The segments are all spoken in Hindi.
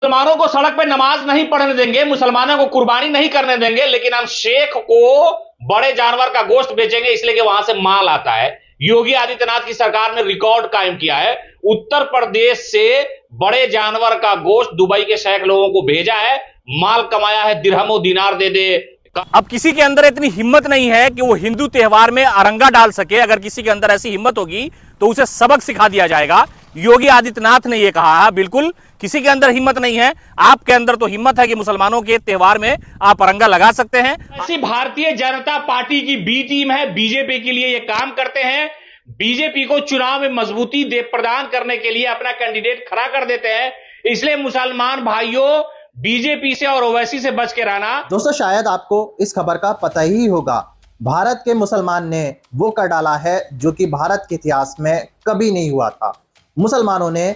मुसलमानों को सड़क पे नमाज नहीं पढ़ने देंगे, मुसलमानों को कुर्बानी नहीं करने देंगे, लेकिन हम शेख को बड़े जानवर का गोश्त बेचेंगे इसलिए कि वहां से माल आता है। योगी आदित्यनाथ की सरकार ने रिकॉर्ड कायम किया है। उत्तर प्रदेश से बड़े जानवर का गोश्त दुबई के शेख लोगों को भेजा है, माल कमाया है, दिरहमो दिनार दे दे। अब किसी के अंदर इतनी हिम्मत नहीं है कि वो हिंदू त्योहार में अरंगा डाल सके। अगर किसी के अंदर ऐसी हिम्मत होगी तो उसे सबक सिखा दिया जाएगा। योगी आदित्यनाथ ने यह कहा है। बिल्कुल किसी के अंदर हिम्मत नहीं है, आपके अंदर तो हिम्मत है कि मुसलमानों के त्योहार में आप अरंगा लगा सकते हैं। ऐसी भारतीय जनता पार्टी की बी टीम है, बीजेपी के लिए ये काम करते हैं। बीजेपी को चुनाव में मजबूती प्रदान करने के लिए अपना कैंडिडेट खड़ा कर देते हैं। इसलिए मुसलमान भाइयों, बीजेपी से और ओवैसी से बच के रहना। दोस्तों, शायद आपको इस खबर का पता ही होगा। भारत के मुसलमान ने वो कर डाला है जो कि भारत के इतिहास में कभी नहीं हुआ था। मुसलमानों ने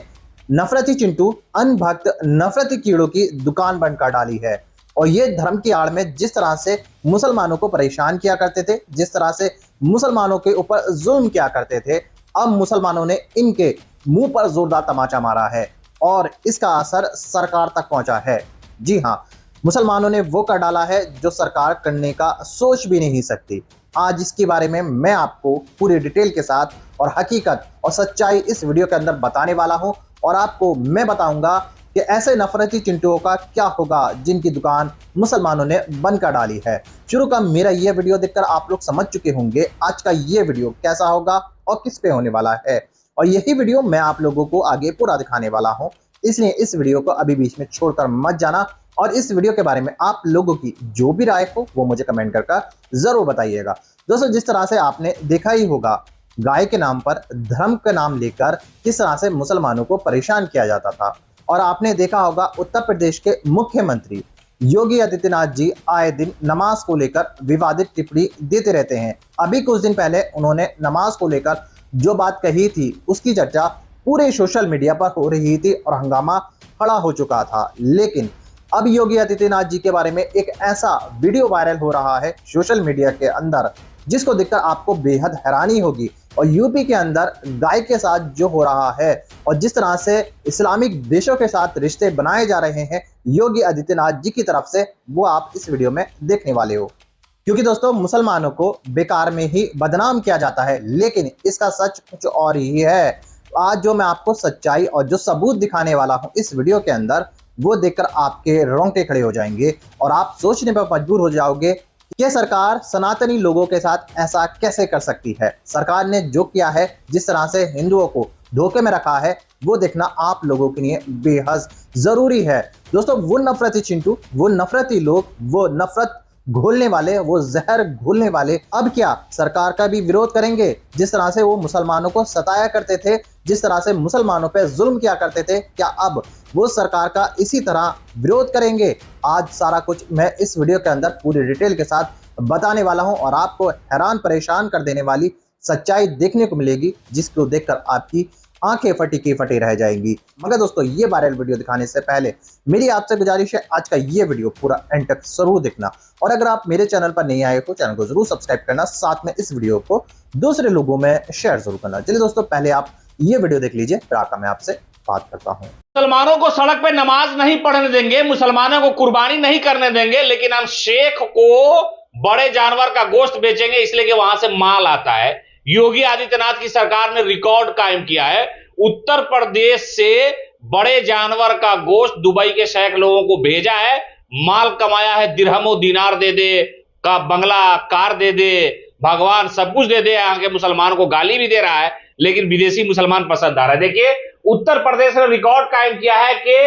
नफरती चिंटू, अनभक्त नफरती कीड़ों की दुकान बंद कर डाली है। और ये धर्म की आड़ में जिस तरह से मुसलमानों को परेशान किया करते थे, जिस तरह से मुसलमानों के ऊपर जुल्म किया करते थे, अब मुसलमानों ने इनके मुंह पर जोरदार तमाचा मारा है और इसका असर सरकार तक पहुंचा है। जी हाँ, मुसलमानों ने वो कर डाला है जो सरकार करने का सोच भी नहीं सकती। आज इसके बारे में मैं आपको पूरी डिटेल के साथ और हकीकत और सच्चाई इस वीडियो के अंदर बताने वाला हूं और आपको मैं बताऊंगा कि ऐसे नफरती चिंटुओं का क्या होगा जिनकी दुकान मुसलमानों ने बंद कर डाली है। शुरू का मेरा ये वीडियो देखकर आप लोग समझ चुके होंगे आज का ये वीडियो कैसा होगा और किस पे होने वाला है, और यही वीडियो मैं आप लोगों को आगे पूरा दिखाने वाला हूं। इसलिए इस वीडियो को अभी बीच में छोड़कर मत जाना और इस वीडियो के बारे में आप लोगों की जो भी राय हो वो मुझे कमेंट करके जरूर बताइएगा। दोस्तों, जिस तरह से आपने देखा ही होगा, गाय के नाम पर धर्म का नाम लेकर किस तरह से मुसलमानों को परेशान किया जाता था, और आपने देखा होगा उत्तर प्रदेश के मुख्यमंत्री योगी आदित्यनाथ जी आए दिन नमाज को लेकर विवादित टिप्पणी देते रहते हैं। अभी कुछ दिन पहले उन्होंने नमाज को लेकर जो बात कही थी उसकी चर्चा पूरे सोशल मीडिया पर हो रही थी और हंगामा खड़ा हो चुका था। लेकिन अब योगी आदित्यनाथ जी के बारे में एक ऐसा वीडियो वायरल हो रहा है सोशल मीडिया के अंदर जिसको देखकर आपको बेहद हैरानी होगी। और यूपी के अंदर गाय के साथ जो हो रहा है और जिस तरह से इस्लामिक देशों के साथ रिश्ते बनाए जा रहे हैं योगी आदित्यनाथ जी की तरफ से, वो आप इस वीडियो में देखने वाले हो। क्योंकि दोस्तों, मुसलमानों को बेकार में ही बदनाम किया जाता है, लेकिन इसका सच कुछ और ही है। आज जो मैं आपको सच्चाई और जो सबूत दिखाने वाला हूं इस वीडियो के अंदर, वो देखकर आपके रोंगटे खड़े हो जाएंगे और आप सोचने पर मजबूर हो जाओगे कि सरकार सनातनी लोगों के साथ ऐसा कैसे कर सकती है। सरकार ने जो किया है, जिस तरह से हिंदुओं को धोखे में रखा है, वो देखना आप लोगों के लिए बेहद जरूरी है। दोस्तों, वो नफरती चिंटू, वो नफरती लोग, वो नफरत घोलने वाले, वो जहर घोलने वाले अब क्या सरकार का भी विरोध करेंगे? जिस तरह से वो मुसलमानों को सताया करते थे, जिस तरह से मुसलमानों पर जुल्म किया करते थे, क्या अब वो सरकार का इसी तरह विरोध करेंगे? आज सारा कुछ मैं इस वीडियो के अंदर पूरी डिटेल के साथ बताने वाला हूं और आपको हैरान परेशान कर देने वाली सच्चाई देखने को मिलेगी जिसको देखकर आपकी आंखें फटी की फटी रह जाएंगी। मगर दोस्तों, ये वायरल वीडियो दिखाने से पहले मेरी आपसे गुजारिश है आज का ये वीडियो पूरा एंड तक जरूर देखना, और अगर आप मेरे चैनल पर नहीं आए हो चैनल को जरूर सब्सक्राइब करना, साथ में इस वीडियो को दूसरे लोगों में शेयर जरूर करना। चलिए दोस्तों, पहले आप ये वीडियो देख लीजिए, फिर आकर मैं आपसे बात करता हूँ। मुसलमानों को सड़क पे नमाज नहीं पढ़ने देंगे, मुसलमानों को कुर्बानी नहीं करने देंगे, लेकिन हम शेख को बड़े जानवर का गोश्त बेचेंगे इसलिए कि वहां से माल आता है। योगी आदित्यनाथ की सरकार ने रिकॉर्ड कायम किया है। उत्तर प्रदेश से बड़े जानवर का गोश्त दुबई के शेख लोगों को भेजा है, माल कमाया है, दिरहमो दिनार दे दे, का बंगला कार दे दे, भगवान सब कुछ दे दे। यहाँ के मुसलमानों को गाली भी दे रहा है, लेकिन विदेशी मुसलमान पसंद आ रहा है। देखिए, उत्तर प्रदेश ने रिकॉर्ड कायम किया है कि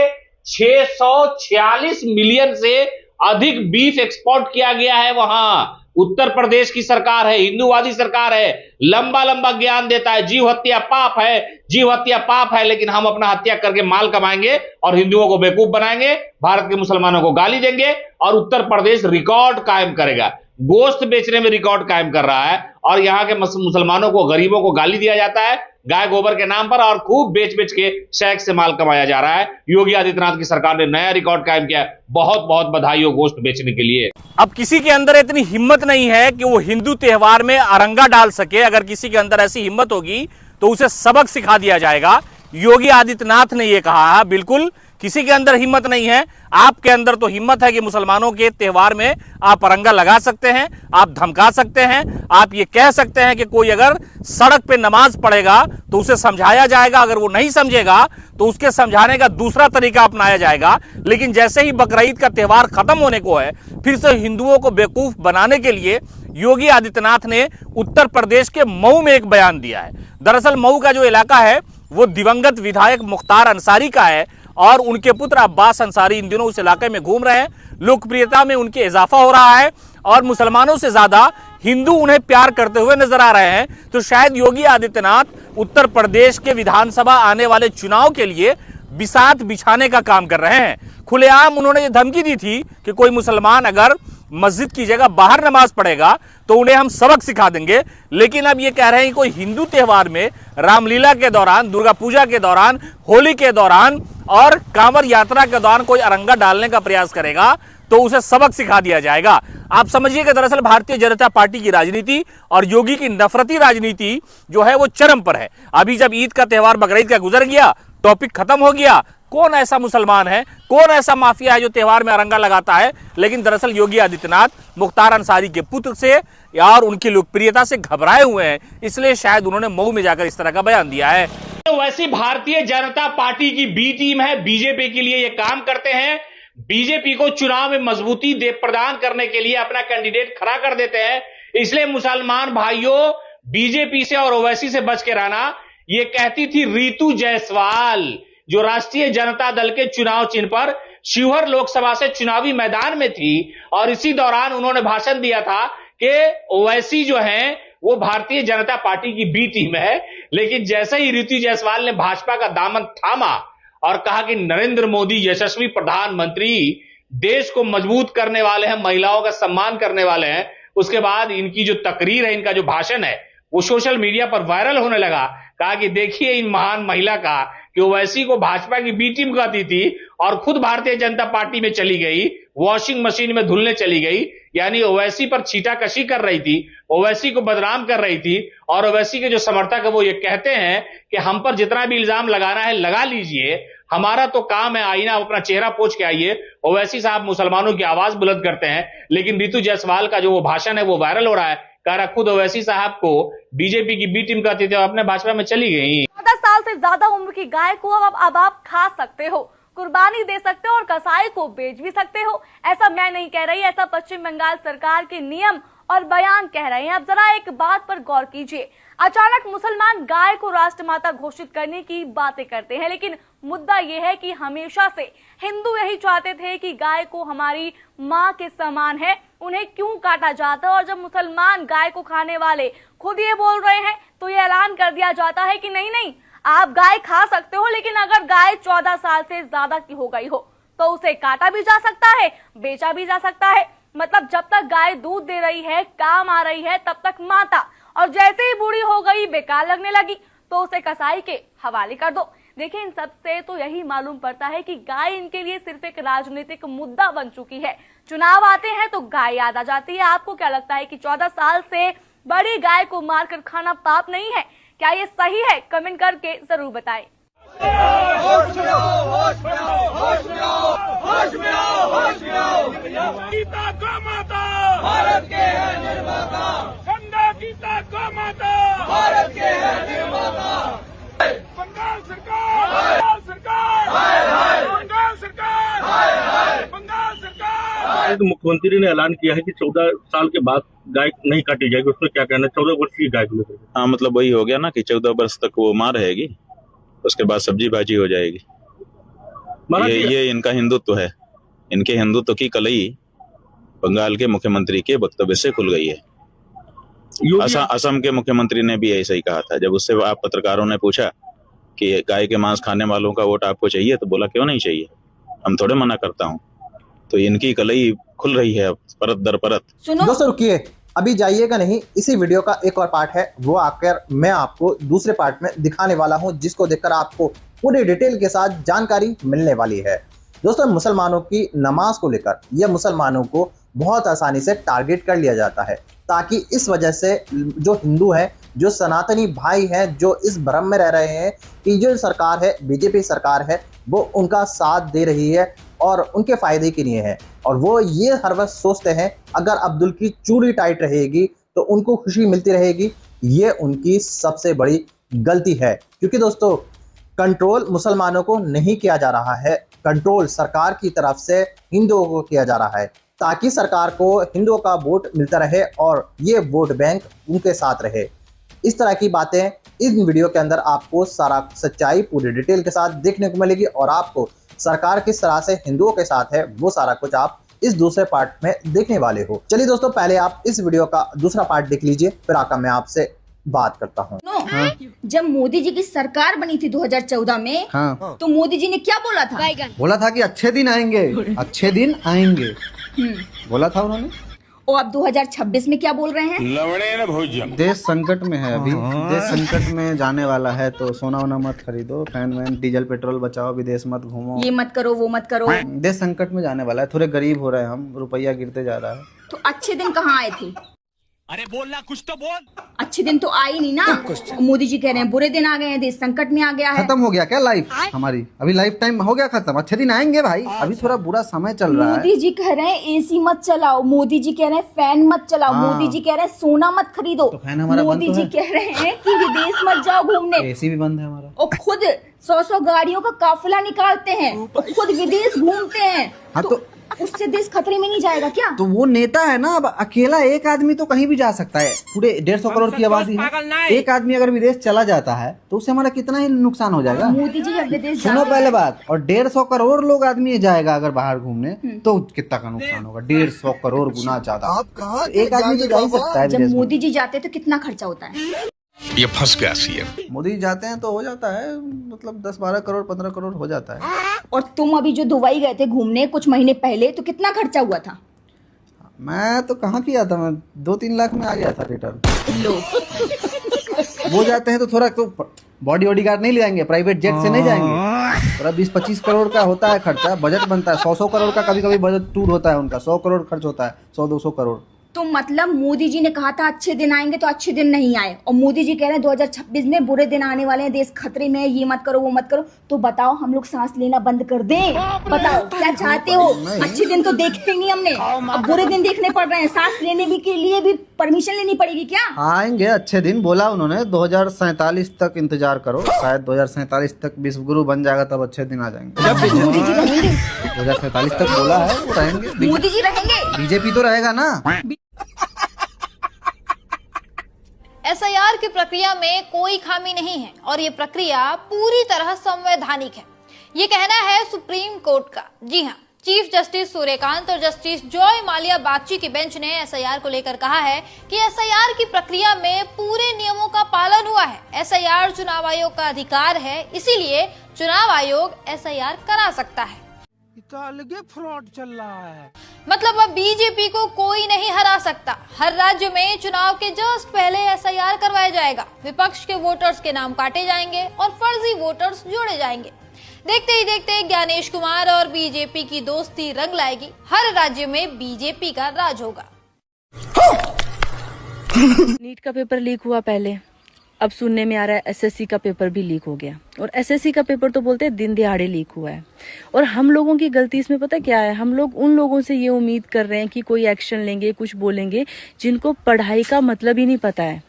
646 मिलियन से अधिक बीफ एक्सपोर्ट किया गया है। वहां उत्तर प्रदेश की सरकार है, हिंदूवादी सरकार है, लंबा लंबा ज्ञान देता है, जीव हत्या पाप है, जीव हत्या पाप है, लेकिन हम अपना हत्या करके माल कमाएंगे और हिंदुओं को बेवकूफ बनाएंगे, भारत के मुसलमानों को गाली देंगे और उत्तर प्रदेश रिकॉर्ड कायम करेगा। गोश्त बेचने में रिकॉर्ड कायम कर रहा है और यहाँ के मुसलमानों को, गरीबों को गाली दिया जाता है गाय गोबर के नाम पर और खूब बेच बेच के शेख से माल कमाया जा रहा है। योगी आदित्यनाथ की सरकार ने नया रिकॉर्ड कायम किया है। बहुत बहुत बधाई हो गोश्त बेचने के लिए। अब किसी के अंदर इतनी हिम्मत नहीं है कि वो हिंदू त्योहार में अरंगा डाल सके। अगर किसी के अंदर ऐसी हिम्मत होगी तो उसे सबक सिखा दिया जाएगा। योगी आदित्यनाथ ने यह कहा है। बिल्कुल किसी के अंदर हिम्मत नहीं है। आपके अंदर तो हिम्मत है कि मुसलमानों के त्योहार में आप अरंगा लगा सकते हैं, आप धमका सकते हैं, आप ये कह सकते हैं कि कोई अगर सड़क पे नमाज पढ़ेगा तो उसे समझाया जाएगा, अगर वो नहीं समझेगा तो उसके समझाने का दूसरा तरीका अपनाया जाएगा। लेकिन जैसे ही बकरीद का त्योहार खत्म होने को है, फिर से हिंदुओं को बेवकूफ बनाने के लिए योगी आदित्यनाथ ने उत्तर प्रदेश के मऊ में एक बयान दिया है। दरअसल मऊ का जो इलाका है वो दिवंगत विधायक मुख्तार अंसारी का है और उनके पुत्र अब्बास अंसारी इन दिनों उस इलाके में घूम रहे हैं। लोकप्रियता में उनके इजाफा हो रहा है और मुसलमानों से ज्यादा हिंदू उन्हें प्यार करते हुए नजर आ रहे हैं। तो शायद योगी आदित्यनाथ उत्तर प्रदेश के विधानसभा आने वाले चुनाव के लिए बिसात बिछाने का काम कर रहे हैं। खुलेआम उन्होंने ये धमकी दी थी कि कोई मुसलमान अगर मस्जिद की जगह बाहर नमाज पढ़ेगा तो उन्हें हम सबक सिखा देंगे। लेकिन अब ये कह रहे हैं कि कोई हिंदू त्योहार में रामलीला के दौरान, दुर्गा पूजा के दौरान, होली के दौरान और कांवड़ यात्रा के दौरान कोई अरंगा डालने का प्रयास करेगा तो उसे सबक सिखा दिया जाएगा। आप समझिए कि दरअसल भारतीय जनता पार्टी की राजनीति और योगी की नफरती राजनीति जो है वो चरम पर है। अभी जब ईद का त्योहार बकरीद का गुजर गया, टॉपिक खत्म हो गया, कौन ऐसा मुसलमान है, कौन ऐसा माफिया है जो त्योहार में अरंगा लगाता है। लेकिन दरअसल योगी आदित्यनाथ मुख्तार अंसारी के पुत्र से और उनकी लोकप्रियता से घबराए हुए हैं, इसलिए शायद उन्होंने मऊ में जाकर इस तरह का बयान दिया है। तो वैसी भारतीय जनता पार्टी की बी टीम है, बीजेपी के लिए ये काम करते हैं। बीजेपी को चुनाव में मजबूती प्रदान करने के लिए अपना कैंडिडेट खड़ा कर देते हैं। इसलिए मुसलमान भाइयों, बीजेपी से और ओवैसी से बच के रहना। ये कहती थी रितु जायसवाल, जो राष्ट्रीय जनता दल के चुनाव चिन्ह पर शिवहर लोकसभा से चुनावी मैदान में थी और इसी दौरान उन्होंने भाषण दिया था कि ओवैसी जो है वो भारतीय जनता पार्टी की बी टीम है। लेकिन जैसे ही रितु जायसवाल ने भाजपा का दामन थामा और कहा कि नरेंद्र मोदी यशस्वी प्रधानमंत्री देश को मजबूत करने वाले हैं, महिलाओं का सम्मान करने वाले हैं, उसके बाद इनकी जो तकरीर है, इनका जो भाषण है वो सोशल मीडिया पर वायरल होने लगा। कहा कि देखिए इन महान महिला का कि ओवैसी को भाजपा की बी टीम कहती थी और खुद भारतीय जनता पार्टी में चली गई, वॉशिंग मशीन में धुलने चली गई, यानी ओवैसी पर छीटाकशी कर रही थी, ओवैसी को बदनाम कर रही थी। और ओवैसी के जो समर्थक है वो ये कहते हैं कि हम पर जितना भी इल्जाम लगाना है लगा लीजिए, हमारा तो काम है आईना अपना चेहरा पोंछ के आइए। ओवैसी साहब मुसलमानों की आवाज बुलंद करते हैं। लेकिन रितु जायसवाल का जो वो भाषण है वो वायरल हो रहा है। कह रहा खुद ओवैसी साहब को बीजेपी की बी टीम कहती थी और अपने भाजपा में चली गई। 14 साल से ज्यादा उम्र की गाय को अब आप खा सकते हो, कुर्बानी दे सकते हो और कसाई को बेच भी सकते हो। ऐसा मैं नहीं कह रही, ऐसा पश्चिम बंगाल सरकार के नियम और बयान कह रहे हैं। अब जरा एक बात पर गौर कीजिए, अचानक मुसलमान गाय को राष्ट्रमाता घोषित करने की बातें करते हैं, लेकिन मुद्दा यह है कि हमेशा से हिंदू यही चाहते थे कि गाय को हमारी माँ के समान है, उन्हें क्यों काटा जाता है। और जब मुसलमान गाय को खाने वाले खुद ये बोल रहे हैं तो ये ऐलान कर दिया जाता है कि नहीं, आप गाय खा सकते हो, लेकिन अगर गाय 14 साल से ज्यादा की हो गई हो तो उसे काटा भी जा सकता है, बेचा भी जा सकता है। मतलब जब तक गाय दूध दे रही है, काम आ रही है, तब तक माता, और जैसे ही बूढ़ी हो गई, बेकार लगने लगी तो उसे कसाई के हवाले कर दो। देखिए, इन सब से तो यही मालूम पड़ता है कि गाय इनके लिए सिर्फ एक राजनीतिक मुद्दा बन चुकी है। चुनाव आते हैं तो गाय याद आ जाती है। आपको क्या लगता है कि 14 साल से बड़ी गाय को मारकर खाना पाप नहीं है? क्या ये सही है? कमेंट करके जरूर बताएं। गीता गौ माता भारत के है निर्माता, गंगा गीता गौ माता भारत के है निर्माता। बंगाल सरकार, बंगाल सरकार, बंगाल सरकार, बंगाल सरकार। मुख्यमंत्री ने ऐलान किया है कि 14 साल के बाद गाय नहीं काटी जाएगी, उसमें क्या कहना है? 14 वर्ष की गाय को लेकर। हाँ, मतलब वही हो गया ना कि 14 वर्ष तक वो माँ रहेगी, उसके बाद सब्जी भाजी हो जाएगी। ये इनका हिंदुत्व है। इनके हिंदुत्व की कलई बंगाल के मुख्यमंत्री के वक्तव्य से खुल गई है। असम के मुख्यमंत्री ने भी ऐसा ही कहा था। जब उससे आप पत्रकारों ने पूछा कि गाय के मांस खाने वालों का वोट आपको चाहिए, तो बोला क्यों नहीं चाहिए, हम थोड़े मना करता हूँ। तो इनकी कलई खुल रही है परत दर परत। दोस्तों रुकिए, अभी जाइएगा नहीं, इसी वीडियो का एक और पार्ट है, वो आकर मैं आपको दूसरे पार्ट में दिखाने वाला हूं, जिसको देखकर आपको पूरी डिटेल के साथ जानकारी मिलने वाली है। दोस्तों, मुसलमानों की नमाज को लेकर यह मुसलमानों को बहुत आसानी से टारगेट कर लिया जाता है, ताकि इस वजह से जो हिंदू हैं जो सनातनी भाई हैं, जो इस भ्रम में रह रहे हैं कि जो सरकार है, बीजेपी सरकार है, वो उनका साथ दे रही है और उनके फायदे के लिए है। और वो ये हर वक्त सोचते हैं अगर अब्दुल की चूड़ी टाइट रहेगी तो उनको खुशी मिलती रहेगी। ये उनकी सबसे बड़ी गलती है, क्योंकि दोस्तों कंट्रोल मुसलमानों को नहीं किया जा रहा है, कंट्रोल सरकार की तरफ से हिंदुओं को किया जा रहा है, ताकि सरकार को हिंदुओं का वोट मिलता रहे और ये वोट बैंक उनके साथ रहे। इस तरह की बातें इस वीडियो के अंदर आपको सारा सच्चाई पूरी डिटेल के साथ देखने को मिलेगी और आपको सरकार किस तरह से हिंदुओं के साथ है वो सारा कुछ आप इस दूसरे पार्ट में देखने वाले हो। चलिए दोस्तों, पहले आप इस वीडियो का दूसरा पार्ट देख लीजिए, फिर आकर मैं आपसे बात करता हूँ। जब मोदी जी की सरकार बनी थी 2014 में, तो मोदी जी ने क्या बोला था? बोला था कि अच्छे दिन आएंगे, अच्छे दिन आएंगे, बोला था उन्होंने। और अब 2026 में क्या बोल रहे हैं? लवणे न भोजन। देश संकट में है, अभी देश संकट में जाने वाला है, तो सोना वोना मत खरीदो, फैन वैन डीजल पेट्रोल बचाओ, विदेश मत घूमो, ये मत करो वो मत करो। देश संकट में जाने वाला है, थोड़े गरीब हो रहे हैं हम, रुपया गिरते जा रहा है। तो अच्छे दिन कहाँ आए थे? अरे बोलना कुछ तो बोल। अच्छे दिन तो आए नहीं ना। मोदी जी कह रहे हैं बुरे दिन आ गए हैं, देश संकट में आ गया है। खत्म हो गया क्या लाइफ हमारी? अभी लाइफ टाइम हो गया खत्म, अच्छे दिन आएंगे भाई, अभी थोड़ा बुरा समय चल रहा है। मोदी जी कह रहे हैं एसी मत चलाओ, मोदी जी कह रहे हैं फैन मत चलाओ, मोदी जी कह रहे हैं सोना मत खरीदो, तो फैन हमारा मोदी जी कह रहे हैं कि विदेश मत जाओ घूमने, एसी भी बंद है हमारा, और खुद 100 गाड़ियों का काफिला निकालते हैं, खुद विदेश घूमते हैं। हाँ तो उससे देश खतरे में नहीं जाएगा क्या? तो वो नेता है ना, अब अकेला एक आदमी तो कहीं भी जा सकता है, पूरे 150 करोड़ की आबादी है, एक आदमी अगर विदेश चला जाता है तो उससे हमारा कितना ही नुकसान हो जाएगा। मोदी जी जब विदेश सुनो पहले बात, और 150 करोड़ लोग आदमी जाएगा अगर बाहर घूमने तो कितना का नुकसान होगा? 150 करोड़ गुना ज्यादा। एक आदमी तो जा ही सकता है जब विदेश में। मोदी जी जाते हैं तो कितना खर्चा होता है? ये फंस गया सीएम। मोदी जाते हैं तो हो जाता है, मतलब 10-12 करोड़ 15 करोड़ हो जाता है। और तुम अभी जो दुबई गए थे घूमने कुछ महीने पहले, तो कितना खर्चा हुआ था? मैं तो कहाँ किया था, मैं 2-3 लाख में आ गया था रिटर्न। लो वो जाते हैं तो थोड़ा तो बॉडी वॉडी गार्ड नहीं ले जाएंगे, प्राइवेट जेट से नहीं जाएंगे, थोड़ा 20-25 करोड़ का होता है खर्चा, बजट बनता है 100 करोड़ का, कभी कभी बजट टूर होता है उनका, 100 करोड़ खर्च होता है, 100-200 करोड़। तो मतलब मोदी जी ने कहा था अच्छे दिन आएंगे तो अच्छे दिन नहीं आए, और मोदी जी कह रहे हैं 2026 में बुरे दिन आने वाले हैं, देश खतरे में है, ये मत करो वो मत करो। तो बताओ हम लोग सांस लेना बंद कर दें? बताओ क्या चाहते हो? अच्छे दिन तो देखे नहीं हमने, अब बुरे दिन देखने पड़ रहे हैं, सांस लेने भी के लिए भी परमिशन लेनी पड़ेगी क्या? आएंगे अच्छे दिन, बोला उन्होंने 2047 तक इंतजार करो, शायद 2047 तक विश्व गुरु बन जाएगा तब अच्छे दिन आ जाएंगे। मोदी जी रहेंगे? 2047 तक बोला है, वो रहेंगे। मोदी जी रहेंगे? बीजेपी तो रहेगा ना। एसआईआर की प्रक्रिया में कोई खामी नहीं है और ये प्रक्रिया पूरी तरह संवैधानिक है, ये कहना है सुप्रीम कोर्ट का। जी हाँ, चीफ जस्टिस सूर्यकांत और जस्टिस जॉय माल्या बागची की बेंच ने एसआईआर को लेकर कहा है कि एसआईआर की प्रक्रिया में पूरे नियमों का पालन हुआ है। एसआईआर चुनाव आयोग का अधिकार है, इसीलिए चुनाव आयोग एसआईआर करा सकता है। अलगे फ्रॉड चल रहा है। मतलब अब बीजेपी को कोई नहीं हरा सकता। हर राज्य में चुनाव के जस्ट पहले एसआईआर करवाया जाएगा, विपक्ष के वोटर्स के नाम काटे जाएंगे और फर्जी वोटर्स जोड़े जाएंगे। देखते ही देखते ज्ञानेश कुमार और बीजेपी की दोस्ती रंग लाएगी, हर राज्य में बीजेपी का राज होगा। नीट का पेपर लीक हुआ पहले, अब सुनने में आ रहा है एसएससी का पेपर भी लीक हो गया, और एसएससी का पेपर तो बोलते हैं दिन दिहाड़े लीक हुआ है। और हम लोगों की गलती इसमें पता क्या है, हम लोग उन लोगों से ये उम्मीद कर रहे हैं कि कोई एक्शन लेंगे, कुछ बोलेंगे, जिनको पढ़ाई का मतलब ही नहीं पता है।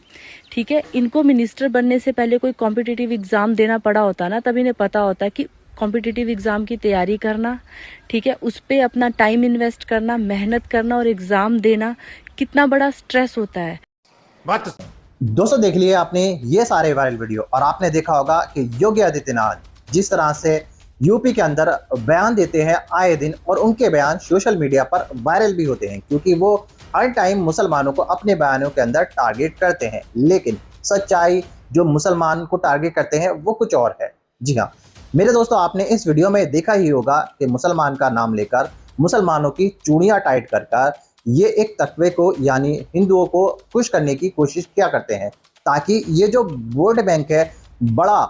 ठीक है, इनको मिनिस्टर बनने से पहले कोई कॉम्पिटिटिव एग्जाम देना पड़ा होता ना, तब इन्हें पता होता है कि कॉम्पिटिटिव एग्जाम की तैयारी करना, ठीक है, उस पर अपना टाइम इन्वेस्ट करना, मेहनत करना और एग्जाम देना कितना बड़ा स्ट्रेस होता है। दोस्तों देख लिए आपने ये सारे वायरल वीडियो, और आपने देखा होगा कि योगी आदित्यनाथ जिस तरह से यूपी के अंदर बयान देते हैं आए दिन, और उनके बयान सोशल मीडिया पर वायरल भी होते हैं, क्योंकि वो हर टाइम मुसलमानों को अपने बयानों के अंदर टारगेट करते हैं, लेकिन सच्चाई जो मुसलमान को टारगेट करते हैं वो कुछ और है। जी हाँ मेरे दोस्तों, आपने इस वीडियो में देखा ही होगा कि मुसलमान का नाम लेकर मुसलमानों की चूड़ियां टाइट कर ये एक तत्वे को यानी हिंदुओं को खुश करने की कोशिश क्या करते हैं, ताकि ये जो वोट बैंक है बड़ा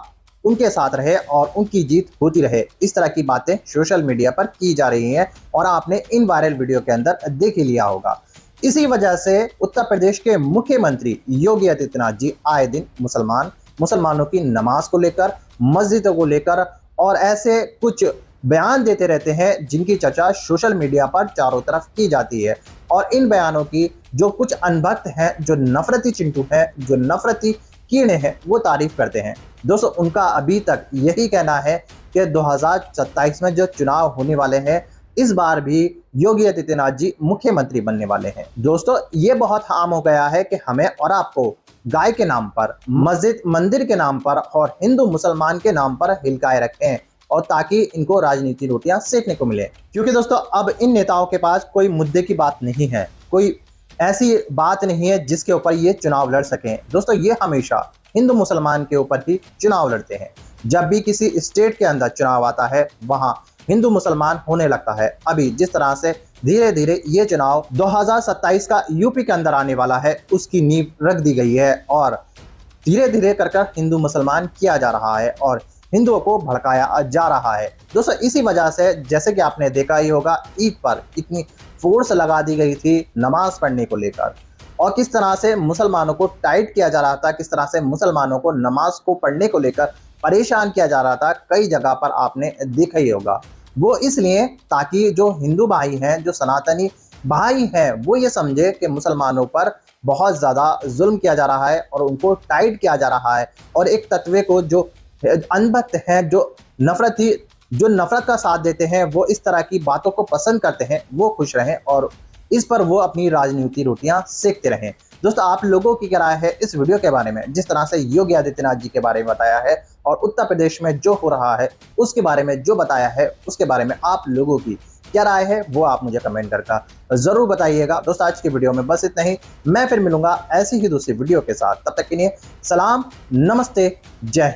उनके साथ रहे और उनकी जीत होती रहे। इस तरह की बातें सोशल मीडिया पर की जा रही हैं और आपने इन वायरल वीडियो के अंदर देख ही लिया होगा। इसी वजह से उत्तर प्रदेश के मुख्यमंत्री योगी आदित्यनाथ जी आए दिन मुसलमानों की नमाज को लेकर, मस्जिदों को लेकर और ऐसे कुछ बयान देते रहते हैं जिनकी चर्चा सोशल मीडिया पर चारों तरफ की जाती है। और इन बयानों की जो कुछ अनभक्त हैं, जो नफरती चिंटू हैं, जो नफरती कीड़े हैं, वो तारीफ करते हैं। दोस्तों, उनका अभी तक यही कहना है कि 2027 में जो चुनाव होने वाले हैं, इस बार भी योगी आदित्यनाथ जी मुख्यमंत्री बनने वाले हैं। दोस्तों, ये बहुत आम हो गया है कि हमें और आपको गाय के नाम पर, मस्जिद मंदिर के नाम पर और हिंदू मुसलमान के नाम पर हिलकाए रखें, और ताकि इनको राजनीति रोटियां सेकने को मिले। क्योंकि दोस्तों, अब इन नेताओं के पास कोई मुद्दे की बात नहीं है, कोई ऐसी बात नहीं है जिसके ऊपर ये चुनाव लड़ सकें। दोस्तों, ये हमेशा हिंदू मुसलमान के ऊपर ही चुनाव लड़ते हैं। जब भी किसी स्टेट के अंदर चुनाव आता है, वहां हिंदू मुसलमान होने लगता है। अभी जिस तरह से धीरे धीरे ये चुनाव 2027 का यूपी के अंदर आने वाला है, उसकी नींव रख दी गई है और धीरे धीरे कर हिंदू मुसलमान किया जा रहा है और हिंदुओं को भड़काया जा रहा है। दोस्तों, इसी वजह से जैसे कि आपने देखा ही होगा, ईद पर इतनी फोर्स लगा दी गई थी नमाज पढ़ने को लेकर, और किस तरह से मुसलमानों को टाइट किया जा रहा था, किस तरह से मुसलमानों को नमाज को पढ़ने को लेकर परेशान किया जा रहा था। कई जगह पर आपने देखा ही होगा। वो इसलिए ताकि जो हिंदू भाई हैं, जो सनातनी भाई हैं, वो ये समझे कि मुसलमानों पर बहुत ज़्यादा जुल्म किया जा रहा है और उनको टाइट किया जा रहा है, और एक तत्वे को जो अनभक्त हैं, जो नफरत का साथ देते हैं, वो इस तरह की बातों को पसंद करते हैं, वो खुश रहें और इस पर वो अपनी राजनीति रोटियां सेकते रहें। दोस्तों, आप लोगों की क्या राय है इस वीडियो के बारे में? जिस तरह से योगी आदित्यनाथ जी के बारे में बताया है और उत्तर प्रदेश में जो हो रहा है उसके बारे में जो बताया है, उसके बारे में आप लोगों की क्या राय है, वो आप मुझे कमेंट करके जरूर बताइएगा। दोस्तों, आज की वीडियो में बस इतना ही। मैं फिर मिलूंगा ऐसी ही दूसरी वीडियो के साथ। तब तक के लिए सलाम, नमस्ते, जय हिंद।